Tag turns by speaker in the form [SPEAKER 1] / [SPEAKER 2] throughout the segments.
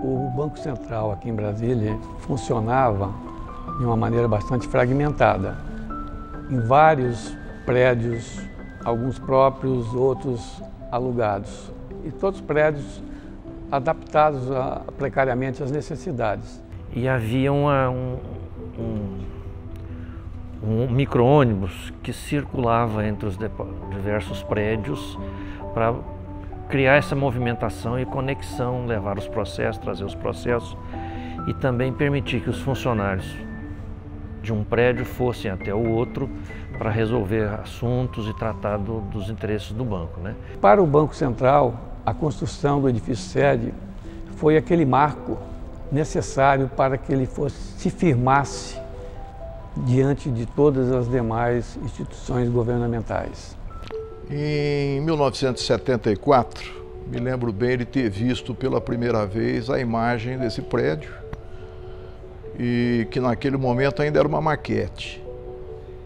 [SPEAKER 1] O Banco Central aqui em Brasília funcionava de uma maneira bastante fragmentada, em vários prédios, alguns próprios, outros alugados, e todos os prédios adaptados precariamente às necessidades.
[SPEAKER 2] E havia um micro-ônibus que circulava entre os diversos prédios para criar essa movimentação e conexão, levar os processos, trazer os processos e também permitir que os funcionários de um prédio fossem até o outro para resolver assuntos e tratar dos interesses do banco, né?
[SPEAKER 1] Para o Banco Central, a construção do edifício sede foi aquele marco necessário para que ele se firmasse diante de todas as demais instituições governamentais.
[SPEAKER 3] Em 1974, me lembro bem de ter visto pela primeira vez a imagem desse prédio e que naquele momento ainda era uma maquete.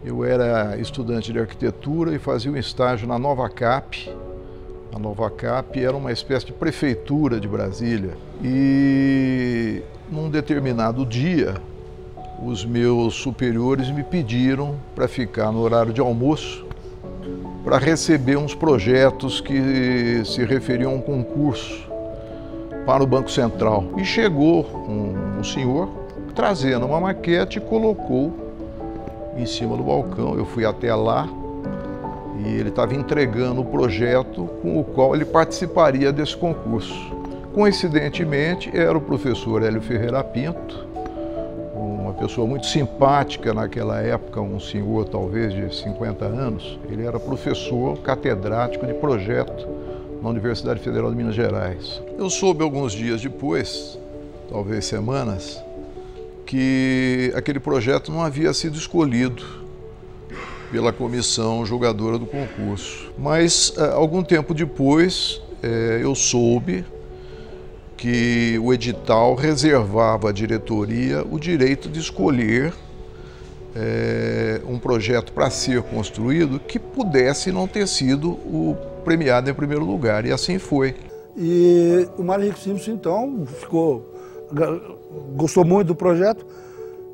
[SPEAKER 3] Eu era estudante de arquitetura e fazia um estágio na Nova Cap. A Nova Cap era uma espécie de prefeitura de Brasília e num determinado dia os meus superiores me pediram para ficar no horário de almoço para receber uns projetos que se referiam a um concurso para o Banco Central. E chegou um senhor trazendo uma maquete e colocou em cima do balcão. Eu fui até lá e ele estava entregando o projeto com o qual ele participaria desse concurso. Coincidentemente, era o professor Hélio Ferreira Pinto, uma pessoa muito simpática naquela época, um senhor talvez de 50 anos. Ele era professor catedrático de projeto na Universidade Federal de Minas Gerais. Eu soube alguns dias depois, talvez semanas, que aquele projeto não havia sido escolhido pela comissão julgadora do concurso. Mas, algum tempo depois, eu soube que o edital reservava à diretoria o direito de escolher um projeto para ser construído que pudesse não ter sido o premiado em primeiro lugar, e assim foi.
[SPEAKER 4] E o Mário Henrique Simpson, então, gostou muito do projeto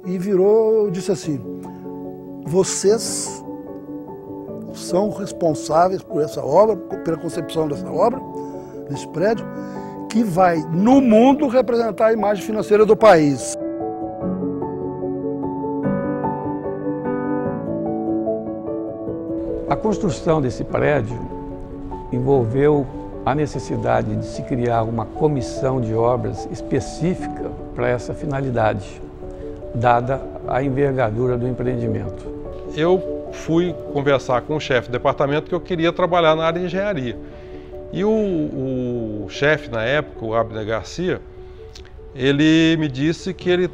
[SPEAKER 4] e disse assim: vocês são responsáveis por essa obra, pela concepção dessa obra, desse prédio, que vai, no mundo, representar a imagem financeira do país.
[SPEAKER 1] A construção desse prédio envolveu a necessidade de se criar uma comissão de obras específica para essa finalidade, dada a envergadura do empreendimento.
[SPEAKER 5] Eu fui conversar com o chefe do departamento que eu queria trabalhar na área de engenharia. E o chefe na época, o Abner Garcia, ele me disse que ele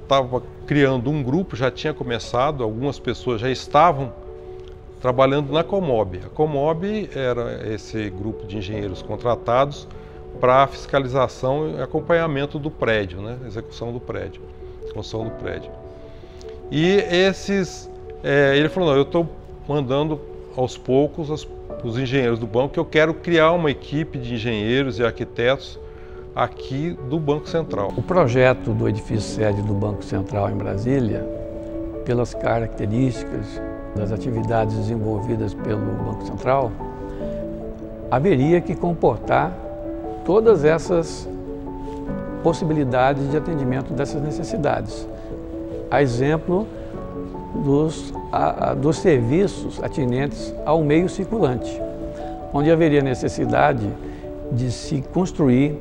[SPEAKER 5] estava criando um grupo, já tinha começado, algumas pessoas já estavam trabalhando na Comob. A Comob era esse grupo de engenheiros contratados para fiscalização e acompanhamento do prédio, né? Execução do prédio, construção do prédio. E ele falou: não, eu estou mandando aos poucos os engenheiros do banco, que eu quero criar uma equipe de engenheiros e arquitetos aqui do Banco Central.
[SPEAKER 1] O projeto do edifício sede do Banco Central em Brasília, pelas características das atividades desenvolvidas pelo Banco Central, haveria que comportar todas essas possibilidades de atendimento dessas necessidades. A exemplo dos serviços atinentes ao meio circulante, onde haveria necessidade de se construir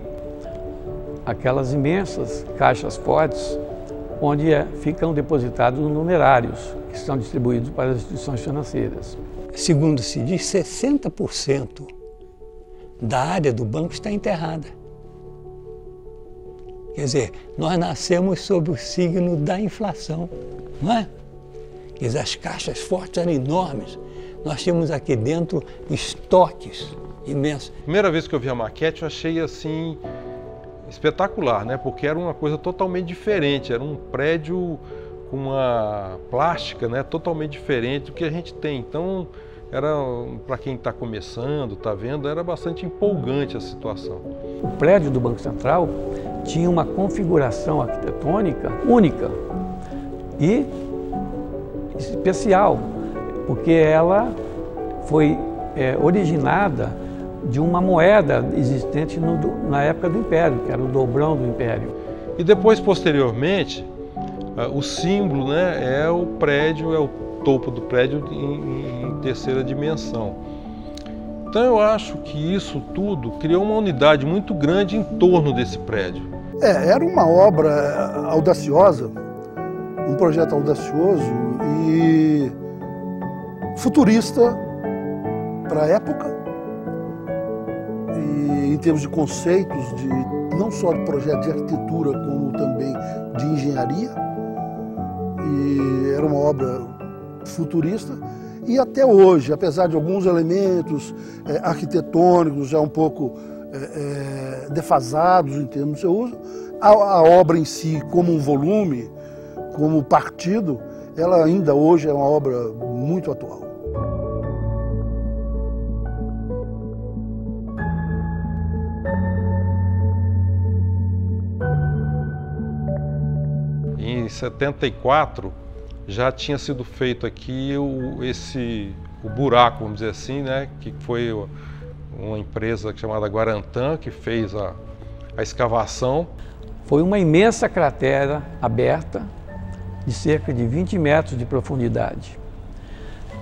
[SPEAKER 1] aquelas imensas caixas fortes onde ficam depositados os numerários que são distribuídos para as instituições financeiras.
[SPEAKER 6] Segundo se diz, 60% da área do banco está enterrada. Quer dizer, nós nascemos sob o signo da inflação, não é? Quer dizer, as caixas fortes eram enormes. Nós tínhamos aqui dentro estoques imensos.
[SPEAKER 5] Primeira vez que eu vi a maquete, eu achei assim espetacular, né? Porque era uma coisa totalmente diferente. Era um prédio com uma plástica, né? Totalmente diferente do que a gente tem. Então, para quem está começando, está vendo, era bastante empolgante a situação.
[SPEAKER 1] O prédio do Banco Central tinha uma configuração arquitetônica única e especial, porque ela foi originada de uma moeda existente na época do Império, que era o dobrão do Império.
[SPEAKER 5] E depois, posteriormente, o símbolo, né, é o prédio, é o topo do prédio em terceira dimensão. Então eu acho que isso tudo criou uma unidade muito grande em torno desse prédio.
[SPEAKER 4] Era uma obra audaciosa, um projeto audacioso e futurista para a época, e em termos de conceitos, não só de projeto de arquitetura, como também de engenharia. E era uma obra futurista. E até hoje, apesar de alguns elementos arquitetônicos já um pouco defasados em termos de seu uso, a obra em si, como um volume, como partido, ela ainda hoje é uma obra muito atual.
[SPEAKER 5] Em 74 já tinha sido feito aqui o buraco, vamos dizer assim, né, que foi uma empresa chamada Guarantã que fez a escavação.
[SPEAKER 1] Foi uma imensa cratera aberta de cerca de 20 metros de profundidade.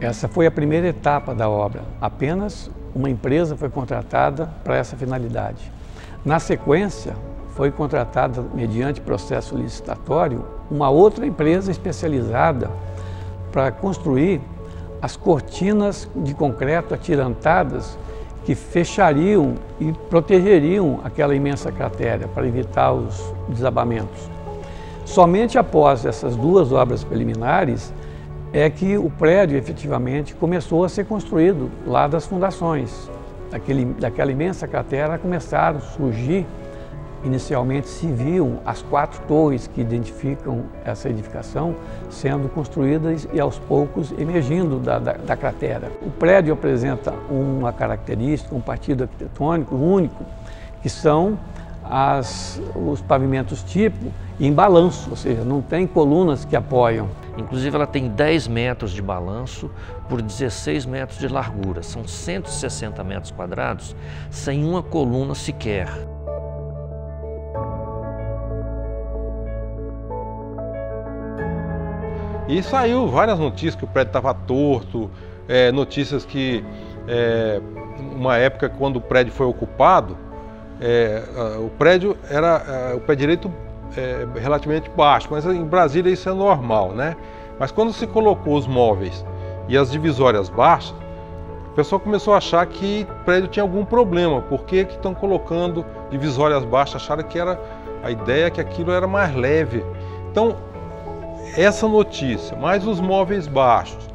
[SPEAKER 1] Essa foi a primeira etapa da obra. Apenas uma empresa foi contratada para essa finalidade. Na sequência, foi contratada, mediante processo licitatório, uma outra empresa especializada para construir as cortinas de concreto atirantadas que fechariam e protegeriam aquela imensa cratera para evitar os desabamentos. Somente após essas duas obras preliminares é que o prédio efetivamente começou a ser construído lá das fundações. Daquela imensa cratera começaram a surgir. Inicialmente se viam as 4 torres que identificam essa edificação sendo construídas e aos poucos emergindo da cratera. O prédio apresenta uma característica, um partido arquitetônico único, que são os pavimentos tipo em balanço, ou seja, não tem colunas que apoiam.
[SPEAKER 2] Inclusive ela tem 10 metros de balanço por 16 metros de largura. São 160 metros quadrados sem uma coluna sequer.
[SPEAKER 5] E saiu várias notícias que o prédio estava torto, notícias que uma época quando o prédio foi ocupado, o prédio era o pé direito relativamente baixo, mas em Brasília isso é normal, né? Mas quando se colocou os móveis e as divisórias baixas, o pessoal começou a achar que o prédio tinha algum problema. Por que estão colocando divisórias baixas? Acharam que era a ideia que aquilo era mais leve. Então, essa notícia, mais os móveis baixos.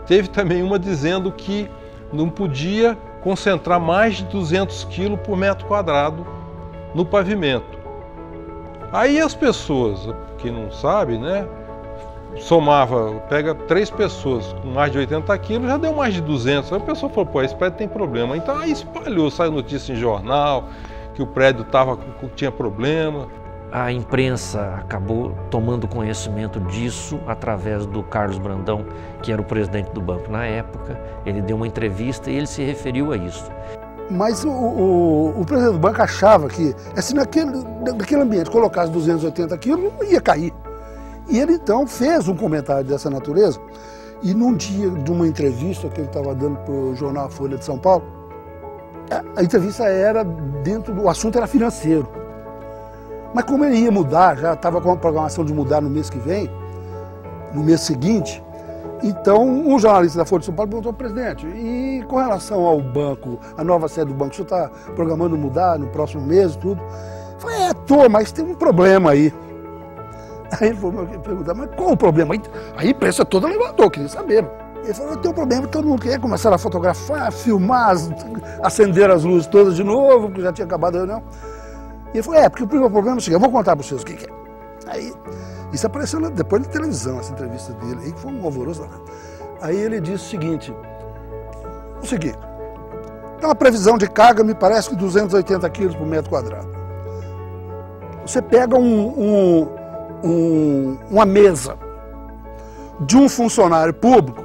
[SPEAKER 5] Teve também uma dizendo que não podia concentrar mais de 200 kg por metro quadrado no pavimento. Aí as pessoas que não sabem, né, pega 3 pessoas com mais de 80 kg, já deu mais de 200. Aí a pessoa falou, pô, esse prédio tem problema. Então aí espalhou, saiu notícia em jornal que o prédio tinha problema.
[SPEAKER 2] A imprensa acabou tomando conhecimento disso através do Carlos Brandão, que era o presidente do banco na época. Ele deu uma entrevista e ele se referiu a isso.
[SPEAKER 4] Mas o presidente do banco achava que, assim, naquele ambiente, colocasse 280 quilos, não ia cair. E ele então fez um comentário dessa natureza, e num dia de uma entrevista que ele estava dando para o jornal Folha de São Paulo, a entrevista era o assunto era financeiro. Mas como ele ia mudar, já estava com a programação de mudar no mês que vem, no mês seguinte, então um jornalista da Folha de São Paulo perguntou ao presidente, e com relação ao banco, a nova sede do banco, o senhor está programando mudar no próximo mês e tudo? Eu falei, mas tem um problema aí. Aí ele falou, perguntar, mas qual o problema? Aí a imprensa toda levantou, queria saber. Ele falou, tem um problema, todo mundo quer começar a fotografar, filmar, acender as luzes todas de novo, porque já tinha acabado a reunião. E ele falou, porque o primeiro problema é o seguinte, eu vou contar para vocês o que é. Aí, isso apareceu depois na televisão, essa entrevista dele, aí que foi um alvoroço. Aí ele disse o seguinte, então a previsão de carga me parece que 280 quilos por metro quadrado. Você pega uma mesa de um funcionário público,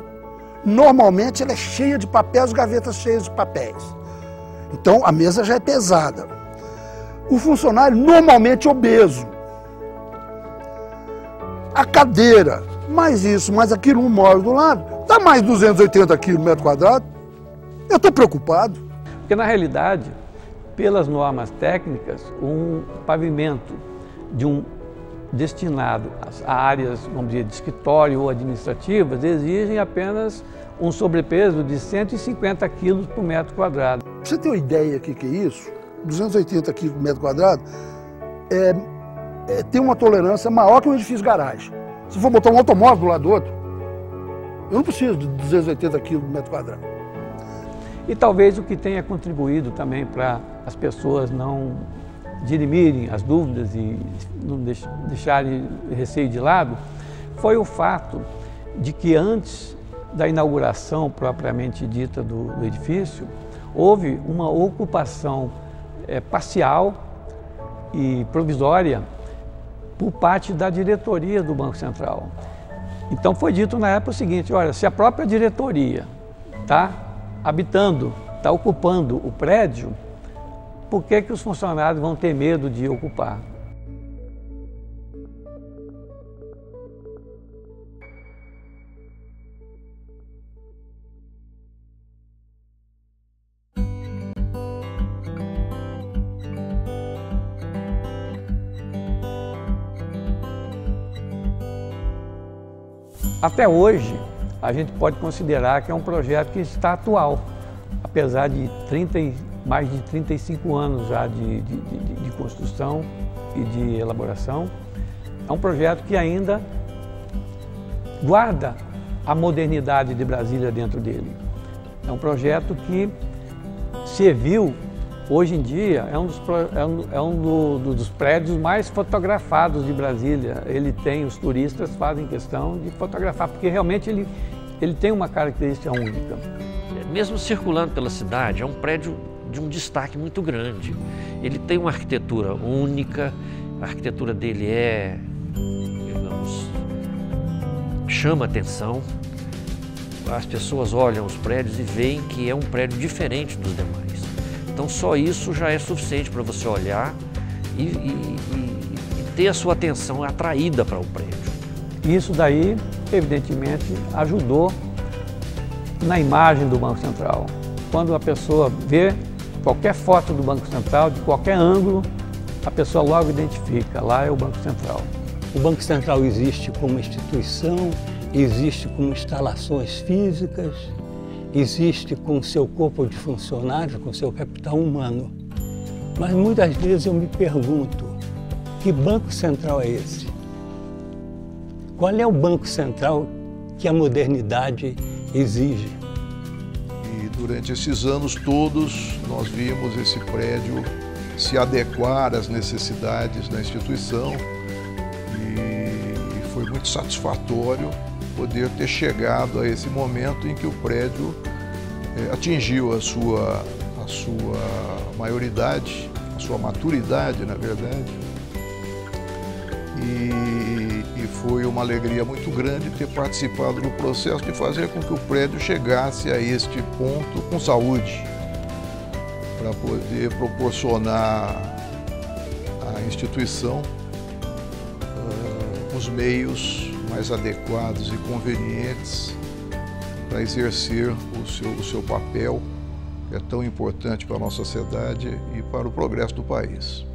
[SPEAKER 4] normalmente ela é cheia de papéis, gavetas cheias de papéis. Então a mesa já é pesada. O funcionário normalmente obeso. A cadeira, mais isso, mais aquilo, um móvel do lado, dá mais 280 quilos por metro quadrado. Eu estou preocupado.
[SPEAKER 1] Porque na realidade, pelas normas técnicas, um pavimento destinado a áreas, vamos dizer, de escritório ou administrativas, exigem apenas um sobrepeso de 150 quilos por metro quadrado.
[SPEAKER 4] Pra você ter uma ideia do que é isso? 280 quilos por metro quadrado tem uma tolerância maior que um edifício garagem. Se for botar um automóvel do lado do outro, eu não preciso de 280 quilos por metro quadrado.
[SPEAKER 1] E talvez o que tenha contribuído também para as pessoas não dirimirem as dúvidas e não deixarem receio de lado, foi o fato de que antes da inauguração propriamente dita do edifício, houve uma ocupação parcial e provisória por parte da diretoria do Banco Central. Então foi dito na época o seguinte: olha, se a própria diretoria está habitando, está ocupando o prédio, por que os funcionários vão ter medo de ocupar? Até hoje, a gente pode considerar que é um projeto que está atual, apesar de mais de 35 anos já de construção e de elaboração. É um projeto que ainda guarda a modernidade de Brasília dentro dele. É um projeto que serviu, hoje em dia, é um dos prédios mais fotografados de Brasília. Os turistas fazem questão de fotografar, porque realmente ele tem uma característica única.
[SPEAKER 2] Mesmo circulando pela cidade, é um prédio de um destaque muito grande. Ele tem uma arquitetura única, a arquitetura dele digamos, chama atenção. As pessoas olham os prédios e veem que é um prédio diferente dos demais. Então só isso já é suficiente para você olhar e ter a sua atenção atraída para o prédio.
[SPEAKER 1] Isso daí, evidentemente, ajudou na imagem do Banco Central. Quando a pessoa vê qualquer foto do Banco Central, de qualquer ângulo, a pessoa logo identifica, lá é o Banco Central.
[SPEAKER 6] O Banco Central existe como instituição, existe como instalações físicas, existe com seu corpo de funcionários, com seu capital humano. Mas muitas vezes eu me pergunto, que Banco Central é esse? Qual é o Banco Central que a modernidade exige?
[SPEAKER 3] E durante esses anos todos, nós vimos esse prédio se adequar às necessidades da instituição e foi muito satisfatório poder ter chegado a esse momento em que o prédio atingiu a sua maioridade, a sua maturidade, na verdade. E foi uma alegria muito grande ter participado do processo de fazer com que o prédio chegasse a este ponto com saúde, para poder proporcionar à instituição os meios mais adequados e convenientes para exercer o seu papel, que é tão importante para a nossa sociedade e para o progresso do país.